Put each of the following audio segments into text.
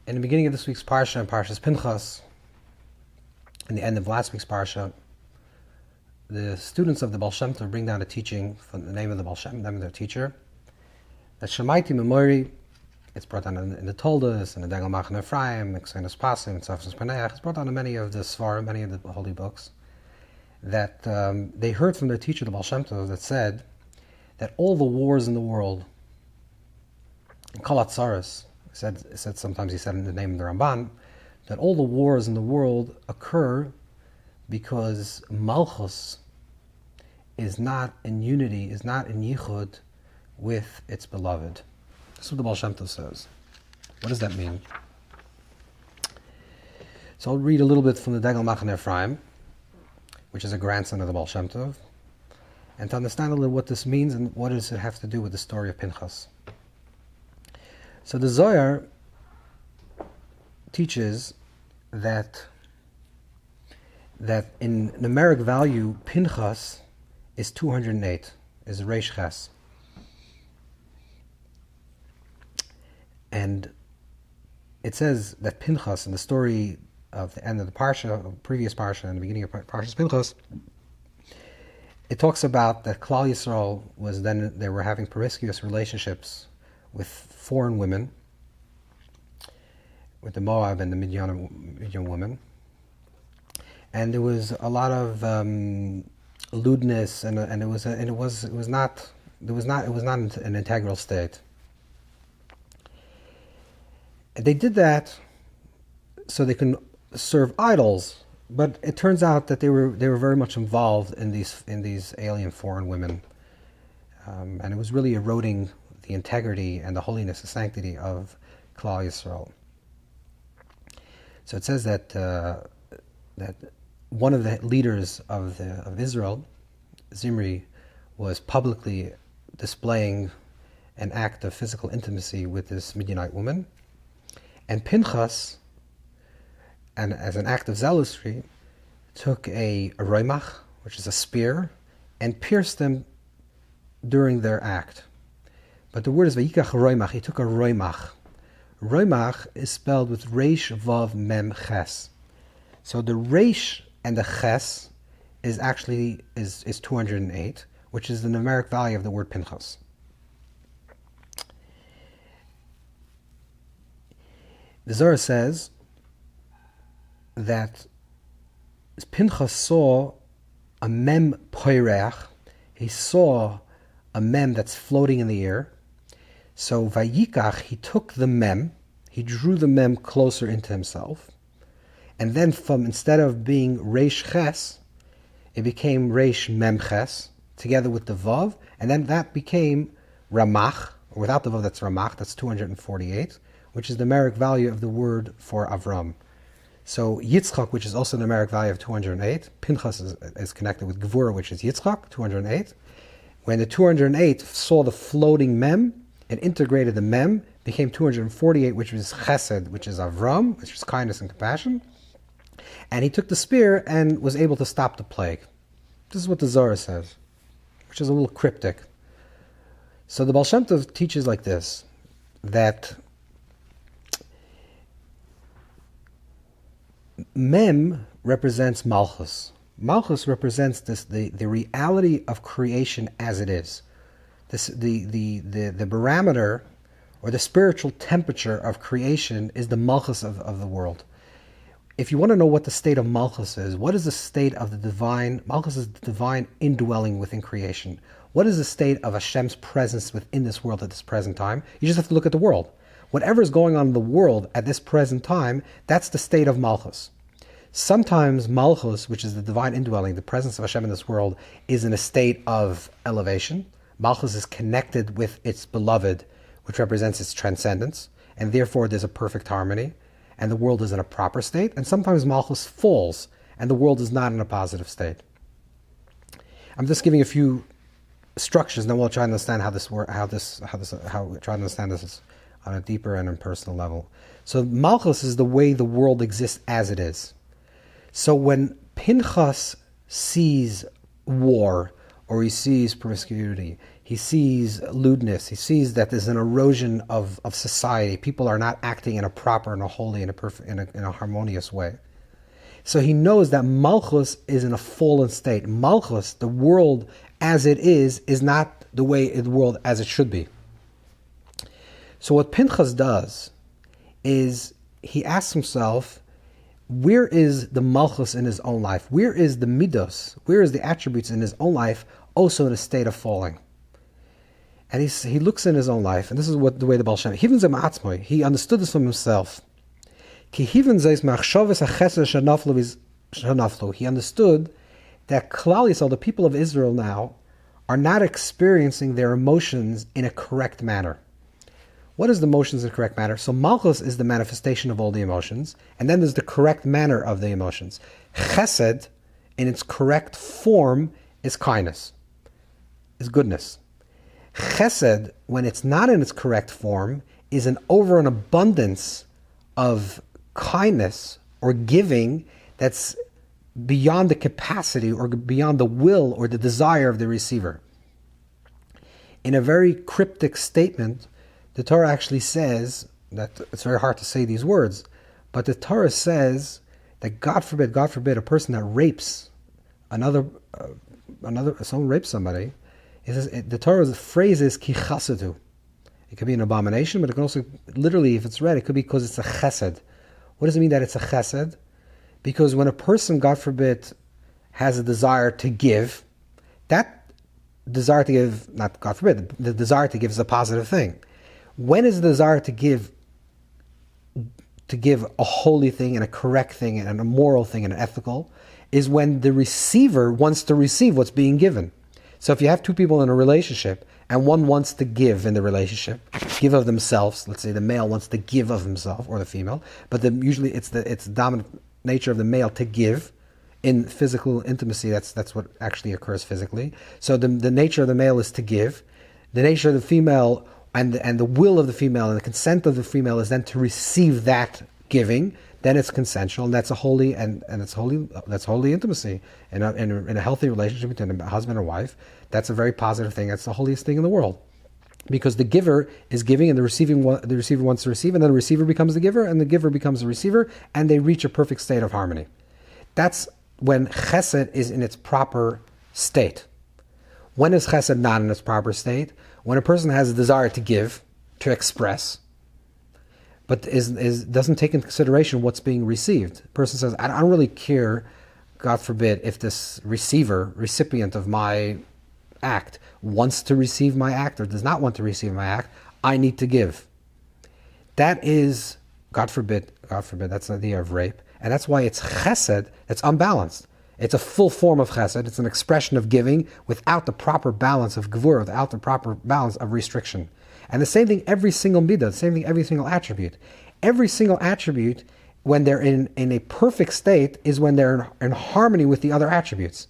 In the beginning of this week's Parsha, in Parshas Pinchas, in the end of last week's Parsha, the students of the Baal Shem Tov bring down a teaching from the name of the Baal Shem, the name of their teacher, that Shemaiti Memori, it's brought down in the Toldos, in the Degel Machan Ephraim, Xenos Pasim, and Tzafos Paneach, it's brought down in many of the Svarim, many of the holy books, that they heard from their teacher, the Baal Shem Tov, that said that all the wars in the world, in Kol HaTzaros, sometimes he said in the name of the Ramban, that all the wars in the world occur because Malchus is not in unity, is not in yichud with its beloved. This is what the Baal Shem Tov says. What does that mean? So I'll read a little bit from the Degel Machan Ephraim, which is a grandson of the Baal Shem Tov, and to understand a little what this means and what does it have to do with the story of Pinchas. So the Zohar teaches that in numeric value, Pinchas is 208, is Reish Ches. And it says that Pinchas, in the story of the end of the Parsha, previous Parsha, and the beginning of Parshas Pinchas, it talks about that Klal Yisrael they were having promiscuous relationships with foreign women, with the Moab and the Midian women, and there was a lot of lewdness, and it was not an integral state. And they did that so they can serve idols, but it turns out that they were very much involved in these alien foreign women, and it was really eroding the integrity and the holiness, the sanctity of Klal Yisrael. So it says that one of the leaders of Israel, Zimri, was publicly displaying an act of physical intimacy with this Midianite woman, and Pinchas, and as an act of zealotry, took a roimach, which is a spear, and pierced them during their act. But the word is vayikach roimach. He took a roimach. Roimach is spelled with reish vav mem ches. So the reish and the ches is actually is 208, which is the numeric value of the word Pinchas. The Zohar says that Pinchas saw a mem poireach. He saw a mem that's floating in the air. So vayikach, he took the mem, he drew the mem closer into himself, and then instead of being reish ches, it became reish mem ches, together with the vav, and then that became ramach, or without the vav that's ramach, that's 248, which is the numeric value of the word for Avram. So Yitzchak, which is also the numeric value of 208, Pinchas is connected with Gevurah, which is Yitzchak, 208. When the 208 saw the floating mem, it integrated the mem, became 248, which was chesed, which is Avram, which is kindness and compassion. And he took the spear and was able to stop the plague. This is what the Zohar says, which is a little cryptic. So the Baal Shem Tov teaches like this, that mem represents Malchus. Malchus represents the reality of creation as it is. The barometer or the spiritual temperature of creation is the Malchus of the world. If you want to know what the state of Malchus is, what is the state of the divine? Malchus is the divine indwelling within creation. What is the state of Hashem's presence within this world at this present time? You just have to look at the world. Whatever is going on in the world at this present time, that's the state of Malchus. Sometimes Malchus, which is the divine indwelling, the presence of Hashem in this world, is in a state of elevation. Malchus is connected with its beloved, which represents its transcendence, and therefore there's a perfect harmony, and the world is in a proper state. And sometimes Malchus falls, and the world is not in a positive state. I'm just giving a few structures, and then we'll try to understand how we try to understand this on a deeper and impersonal level. So Malchus is the way the world exists as it is. So when Pinchas sees war, or he sees promiscuity, He sees lewdness. He sees that there's an erosion of society. People are not acting in a proper and a holy and in a harmonious way. So he knows that Malchus is in a fallen state. Malchus, the world as it is not the way the world as it should be. So what Pinchas does is he asks himself, where is the Malchus in his own life? Where is the Midos? Where is the attributes in his own life also in a state of falling? And he looks in his own life, and this is the way the Baal Shem Tov, he understood this from himself. He understood that Klal Yisrael, the people of Israel now, are not experiencing their emotions in a correct manner. What is the emotions in a correct manner? So Malchus is the manifestation of all the emotions, and then there's the correct manner of the emotions. Chesed, in its correct form, is kindness, is goodness. Chesed, when it's not in its correct form, is an over and abundance of kindness or giving that's beyond the capacity or beyond the will or the desire of the receiver. In a very cryptic statement, the Torah actually says that it's very hard to say these words, but the Torah says that God forbid, a person that rapes someone rapes somebody. It says, the Torah's phrase is ki chasadu. It could be an abomination, but it can also, literally, if it's read, it could be because it's a chesed. What does it mean that it's a chesed? Because when a person, God forbid, has a desire to give, that desire to give, not God forbid, the desire to give is a positive thing. When is the desire to give a holy thing and a correct thing and a moral thing and an ethical, is when the receiver wants to receive what's being given. So if you have two people in a relationship and one wants to give in the relationship, give of themselves, let's say the male wants to give of himself or the female, but usually it's the dominant nature of the male to give in physical intimacy. That's what actually occurs physically. So the nature of the male is to give. The nature of the female and the will of the female and the consent of the female is then to receive that giving. Then it's consensual, and that's a holy that's holy intimacy in a healthy relationship between a husband and wife. That's a very positive thing. That's the holiest thing in the world, because the giver is giving, and the receiver wants to receive, and then the receiver becomes the giver, and the giver becomes the receiver, and they reach a perfect state of harmony. That's when Chesed is in its proper state. When is Chesed not in its proper state? When a person has a desire to give, to express, but doesn't take into consideration what's being received. The person says, I don't really care, God forbid, if this recipient of my act, wants to receive my act or does not want to receive my act. I need to give. That is, God forbid, that's the idea of rape. And that's why it's chesed, it's unbalanced. It's a full form of chesed. It's an expression of giving without the proper balance of gevurah, without the proper balance of restriction. And the same thing every single midah, the same thing every single attribute. Every single attribute, when they're in a perfect state, is when they're in harmony with the other attributes.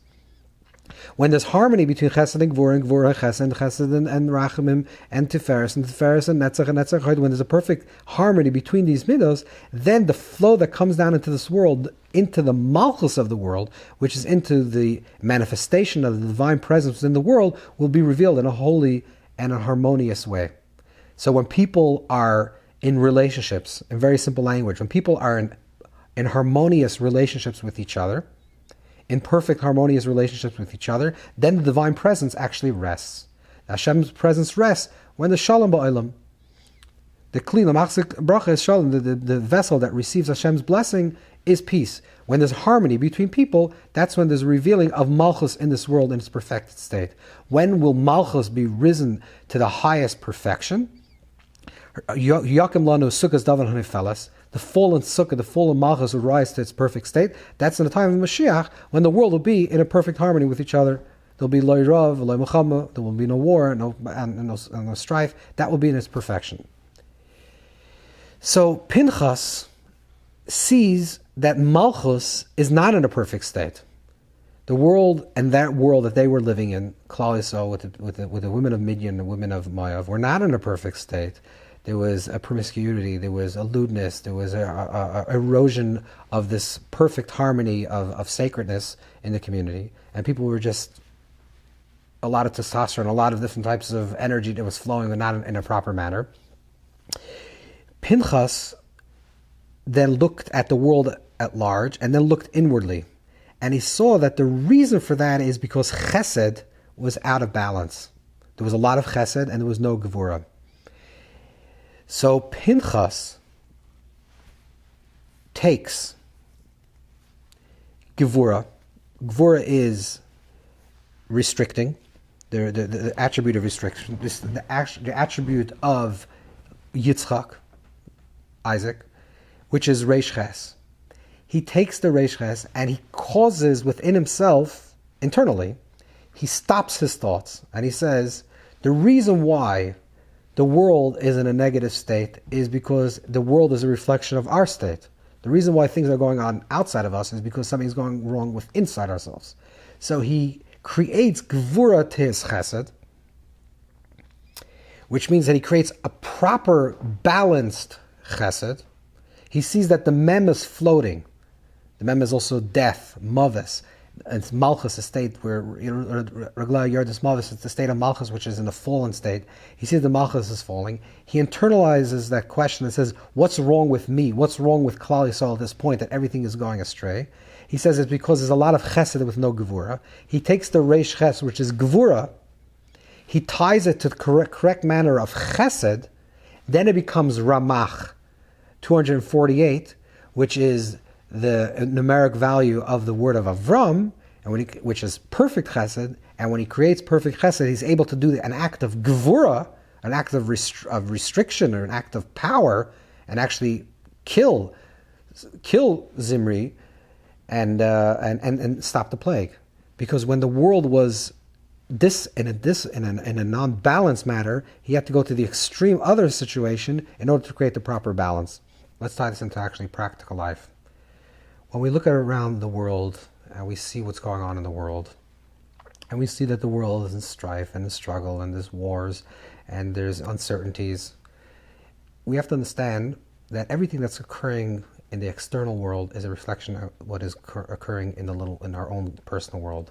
When there's harmony between chesed and gevurah chesed and rachamim and tiferes and netzach and netzach, when there's a perfect harmony between these midos, then the flow that comes down into this world, into the malchus of the world, which is into the manifestation of the divine presence in the world, will be revealed in a holy and a harmonious way. So when people are in relationships, in very simple language, when people are in harmonious relationships with each other, in perfect harmonious relationships with each other, then the divine presence actually rests. Hashem's presence rests when the shalom ba'olam, the kli l'machzik bracha is shalom, the vessel that receives Hashem's blessing is peace. When there's harmony between people, that's when there's a revealing of malchus in this world in its perfected state. When will malchus be risen to the highest perfection? Yakim lanu sukkahs davan hanifelas. The fallen sukkah, the fallen malchus will rise to its perfect state. That's in the time of Mashiach, when the world will be in a perfect harmony with each other. There'll be loy rav, loy muchama, there will be no war, no strife. That will be in its perfection. So Pinchas sees that malchus is not in a perfect state. The world and that world that they were living in, Klal Yisrael with the women of Midian, the women of Moav, were not in a perfect state. There was a promiscuity, there was a lewdness, there was a erosion of this perfect harmony of sacredness in the community. And people were just a lot of testosterone, a lot of different types of energy that was flowing, but not in a proper manner. Pinchas then looked at the world at large and then looked inwardly. And he saw that the reason for that is because chesed was out of balance. There was a lot of chesed and there was no gevura. So Pinchas takes gevura. Gevura is restricting, the attribute of restriction, the attribute of Yitzchak, Isaac, which is Reish Ches. He takes the Reish Ches and he causes within himself, internally, he stops his thoughts and he says, the reason why the world is in a negative state is because the world is a reflection of our state. The reason why things are going on outside of us is because something's going wrong with inside ourselves. So he creates Gvura to his Chesed, which means that he creates a proper, balanced Chesed. He sees that the Mem is floating. The Mem is also death, Mavis. It's Malchus, a state where Regla Yardis Mavis, it's the state of Malchus, which is in a fallen state. He sees the Malchus is falling. He internalizes that question and says, what's wrong with me? What's wrong with Klal Yisrael at this point that everything is going astray? He says it's because there's a lot of chesed with no gevura. He takes the reish ches, which is gevura, he ties it to the correct manner of chesed, then it becomes ramach, 248, which is the numeric value of the word of Avram, and which is perfect chesed, and when he creates perfect chesed, he's able to do an act of gevura, an act of restriction, or an act of power, and actually kill Zimri, and stop the plague. Because when the world was in a non-balanced matter, he had to go to the extreme other situation in order to create the proper balance. Let's tie this into actually practical life. When we look at around the world and we see what's going on in the world, and we see that the world is in strife and in struggle and there's wars and there's uncertainties, we have to understand that everything that's occurring in the external world is a reflection of what is occurring in our own personal world.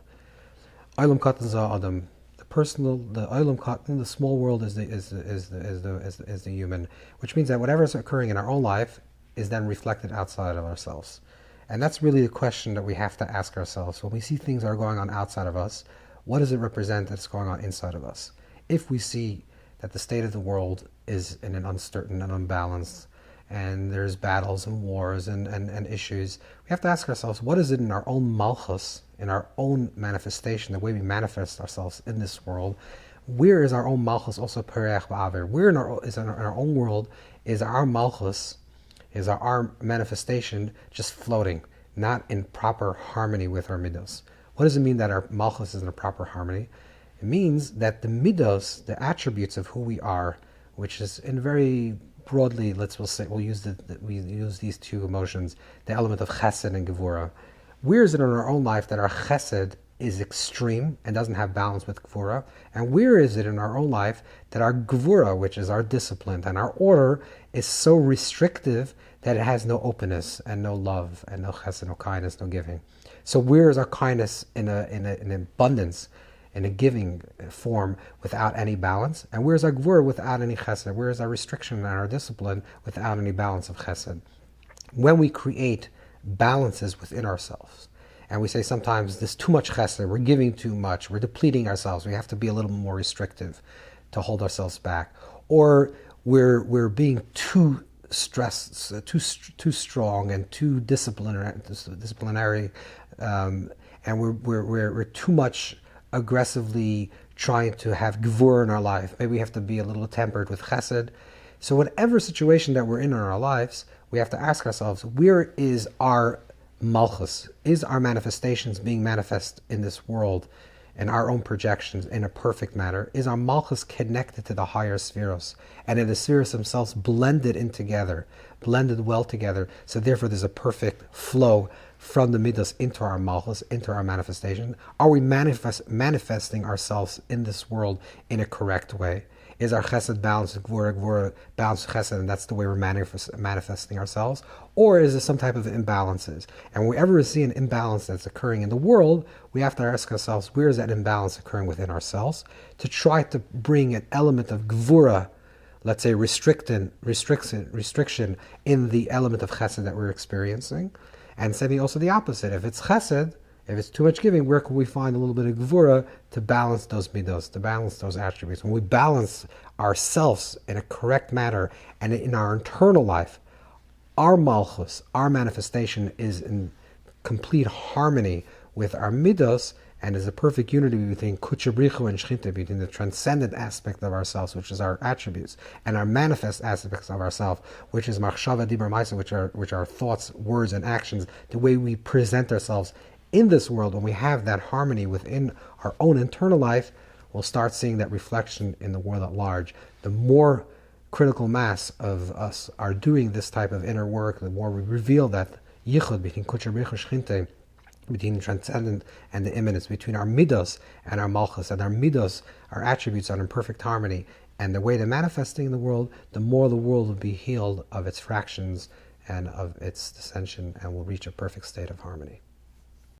Olam Katan Za Adam, the Olam Katan, the small world is the human, which means that whatever is occurring in our own life is then reflected outside of ourselves. And that's really the question that we have to ask ourselves. When we see things that are going on outside of us, what does it represent that's going on inside of us? If we see that the state of the world is in an uncertain and unbalanced, and there's battles and wars and issues, we have to ask ourselves, what is it in our own malchus, in our own manifestation, the way we manifest ourselves in this world? Where is our own malchus also pereach ba'aver? Where in our own world is our malchus, is our manifestation just floating, not in proper harmony with our midos? What does it mean that our malchus is in a proper harmony? It means that the midos, the attributes of who we are, which is in very broadly, we'll use these two emotions, the element of chesed and gevura. Where is it in our own life that our chesed is extreme and doesn't have balance with gevura? And where is it in our own life that our gevura, which is our discipline and our order, is so restrictive that it has no openness and no love and no chesed, no kindness, no giving? So where is our kindness in abundance, in a giving form without any balance? And where's our gvura without any chesed? Where is our restriction and our discipline without any balance of chesed? When we create balances within ourselves, and we say sometimes there's too much chesed, we're giving too much, we're depleting ourselves, we have to be a little more restrictive to hold ourselves back, or we're being too stressed, too strong and too disciplinary, and we're too much aggressively trying to have gevur in our life. Maybe we have to be a little tempered with chesed. So whatever situation that we're in our lives, we have to ask ourselves, where is our malchus? Is our manifestations being manifest in this world, in our own projections, in a perfect manner? Is our malchus connected to the higher spheros? And in the spheros themselves blended well together, so therefore there's a perfect flow from the midas into our malchus, into our manifestation? Are we manifesting ourselves in this world in a correct way? Is our chesed balanced with gvura balanced with chesed, and that's the way we're manifesting ourselves? Or is there some type of imbalances? And whenever we see an imbalance that's occurring in the world, we have to ask ourselves, where is that imbalance occurring within ourselves? To try to bring an element of gvura, let's say restriction in the element of chesed that we're experiencing. And sending also the opposite. If it's chesed, if it's too much giving, where can we find a little bit of gvura to balance those midos, to balance those attributes? When we balance ourselves in a correct manner and in our internal life, our malchus, our manifestation is in complete harmony with our midos, and is a perfect unity between kuchabrichu and shchita, between the transcendent aspect of ourselves, which is our attributes, and our manifest aspects of ourselves, which is machshava, dibur, ma'aseh, which are thoughts, words, and actions, the way we present ourselves in this world. When we have that harmony within our own internal life, we'll start seeing that reflection in the world at large. The more critical mass of us are doing this type of inner work, the more we reveal that yichud between kuchabrichu and shchita, between the transcendent and the immanence, between our midos and our malchus, and our midos, our attributes, are in perfect harmony. And the way they're manifesting in the world, the more the world will be healed of its fractions and of its dissension, and will reach a perfect state of harmony.